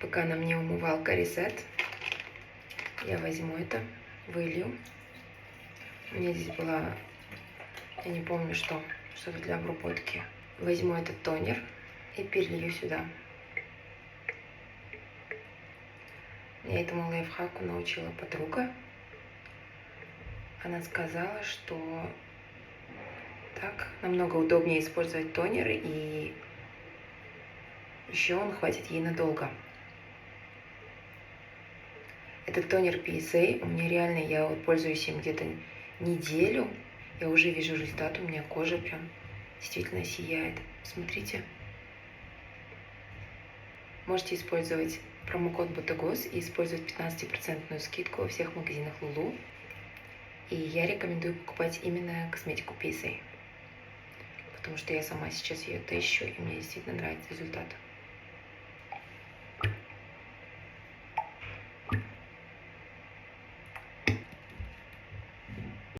Пока на мне умывалка Reset, я возьму это, вылью. У меня здесь была, я не помню что-то для обработки. Возьму этот тонер и перелью сюда. Меня этому лайфхаку научила подруга. Она сказала, что так намного удобнее использовать тонер, и еще он хватит ей надолго. Этот тонер PSA у меня реально, я вот пользуюсь им где-то неделю, я уже вижу результат, у меня кожа прям действительно сияет. Смотрите. Можете использовать промокод Botagoz и использовать 15% скидку во всех магазинах Lulu. И я рекомендую покупать именно косметику PSA, потому что я сама сейчас ее тыщу, и мне действительно нравится результат.